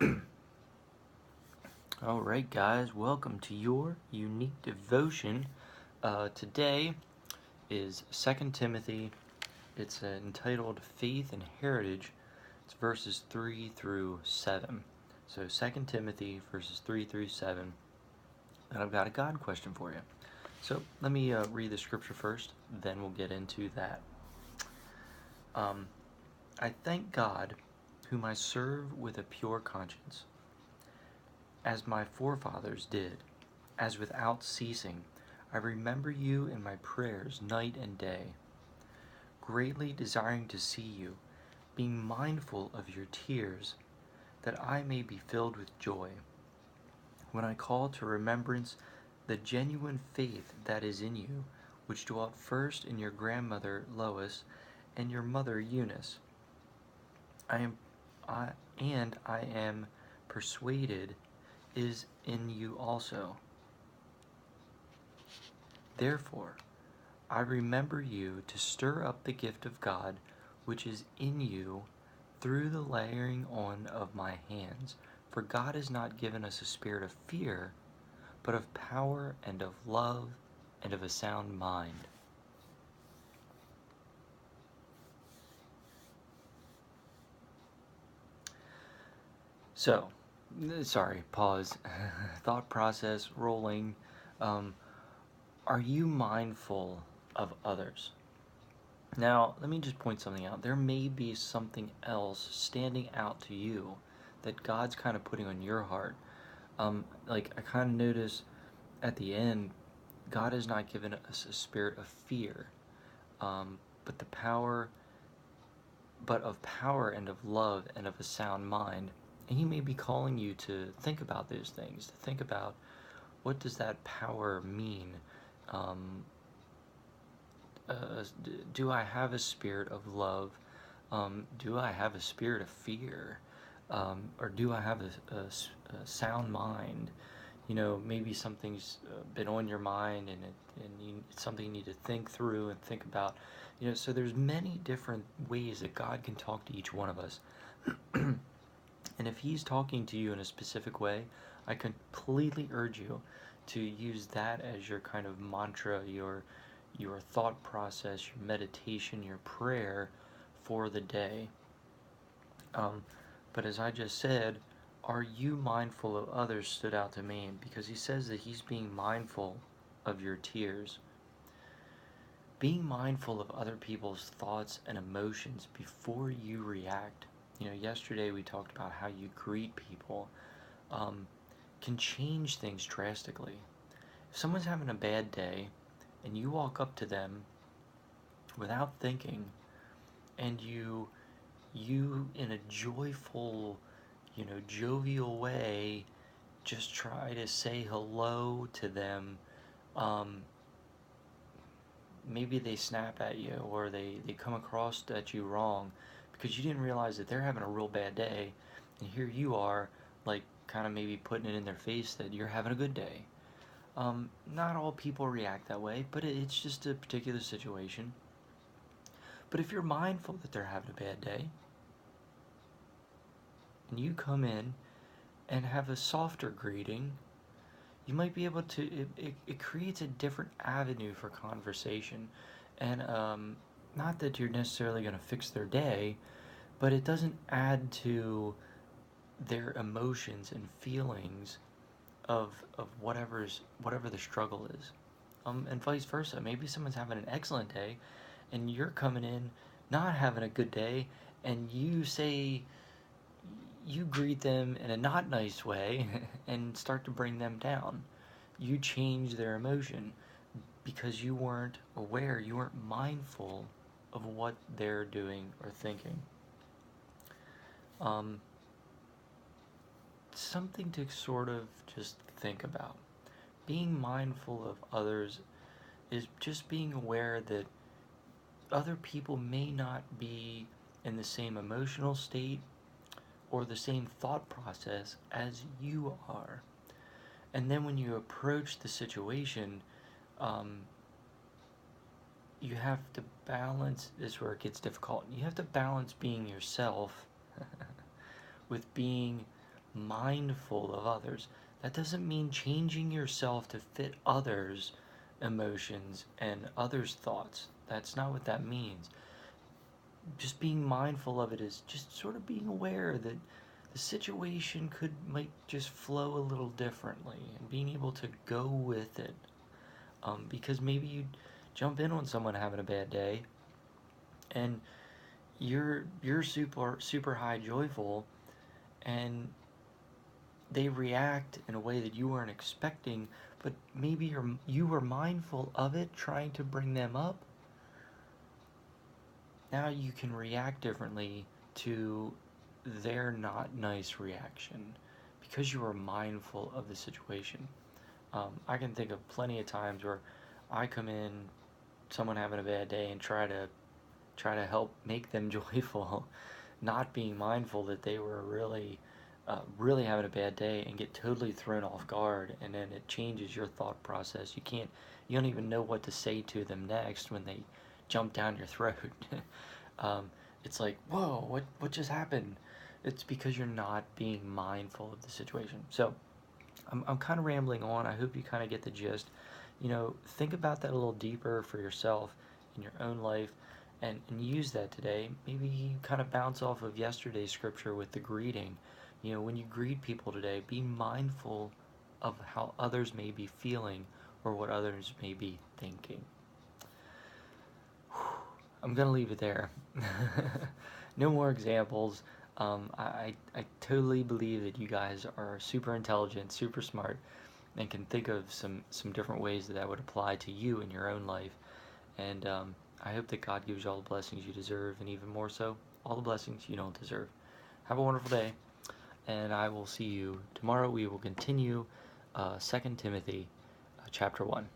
All right, guys, welcome to your unique devotion. Today is 2 Timothy. It's entitled Faith and Heritage. It's verses 3 through 7. So, 2 Timothy, verses 3 through 7. And I've got a God question for you. So, let me read the scripture first, then we'll get into that. I thank God, whom I serve with a pure conscience, as my forefathers did, as without ceasing I remember you in my prayers night and day, greatly desiring to see you, being mindful of your tears, that I may be filled with joy, when I call to remembrance the genuine faith that is in you, which dwelt first in your grandmother Lois and your mother Eunice. I am persuaded is in you also. Therefore, I remember you to stir up the gift of God which is in you through the laying on of my hands. For God has not given us a spirit of fear, but of power and of love and of a sound mind. So, sorry, pause. Thought process rolling. Are you mindful of others? Now, let me just point something out. There may be something else standing out to you that God's kind of putting on your heart. Like I kind of notice at the end, God has not given us a spirit of fear, but of power and of love and of a sound mind. And He may be calling you to think about those things, to think about what does that power mean. Um, do I have a spirit of love? Do I have a spirit of fear? Or do I have a sound mind? You know, maybe something's been on your mind, it's something you need to think through and think about. You know, so there's many different ways that God can talk to each one of us. And if He's talking to you in a specific way, I completely urge you to use that as your kind of mantra, your thought process, your meditation, your prayer for the day. But as I just said, are you mindful of others stood out to me, because He says that He's being mindful of your tears. Being mindful of other people's thoughts and emotions before you react. You know, yesterday we talked about how you greet people can change things drastically. If someone's having a bad day and you walk up to them without thinking, and you in a joyful, jovial way just try to say hello to them, um, maybe they snap at you, or they come across at you wrong because you didn't realize that they're having a real bad day, and here you are, like, kind of maybe putting it in their face that you're having a good day. Not all people react that way, but it's just a particular situation. But if you're mindful that they're having a bad day, and you come in and have a softer greeting, you might be able to, it creates a different avenue for conversation. And not that you're necessarily going to fix their day, but it doesn't add to their emotions and feelings of whatever the struggle is. And vice versa. Maybe someone's having an excellent day, and you're coming in not having a good day, and you greet them in a not nice way and start to bring them down. You change their emotion because you weren't aware, you weren't mindful of what they're doing or thinking. Um, Something to sort of just think about. Being mindful of others is just being aware that other people may not be in the same emotional state or the same thought process as you are. And then when you approach the situation, um, you have to balance, this is where it gets difficult. You have to balance being yourself with being mindful of others. That doesn't mean changing yourself to fit others' emotions and others' thoughts. That's not what that means. Just being mindful of it is just sort of being aware that the situation might just flow a little differently, and being able to go with it. Because maybe you jump in on someone having a bad day, and you're super high joyful, and they react in a way that you weren't expecting, but maybe you were mindful of it, trying to bring them up. Now you can react differently to their not nice reaction because you were mindful of the situation. I can think of plenty of times where I come in, someone having a bad day, and try to help make them joyful, not being mindful that they were really having a bad day, and get totally thrown off guard, and then it changes your thought process. You don't even know what to say to them next when they jump down your throat. um, it's like, whoa, what just happened? It's because you're not being mindful of the situation. So I'm kind of rambling on. I hope you kind of get the gist. Think about that a little deeper for yourself in your own life, and use that today. Maybe you kind of bounce off of yesterday's scripture with the greeting. When you greet people today, be mindful of how others may be feeling or what others may be thinking. I'm going to leave it there. No more examples. I totally believe that you guys are super intelligent, super smart, and can think of some different ways that would apply to you in your own life. And I hope that God gives you all the blessings you deserve, and even more so, all the blessings you don't deserve. Have a wonderful day, and I will see you tomorrow. We will continue 2 Timothy chapter 1.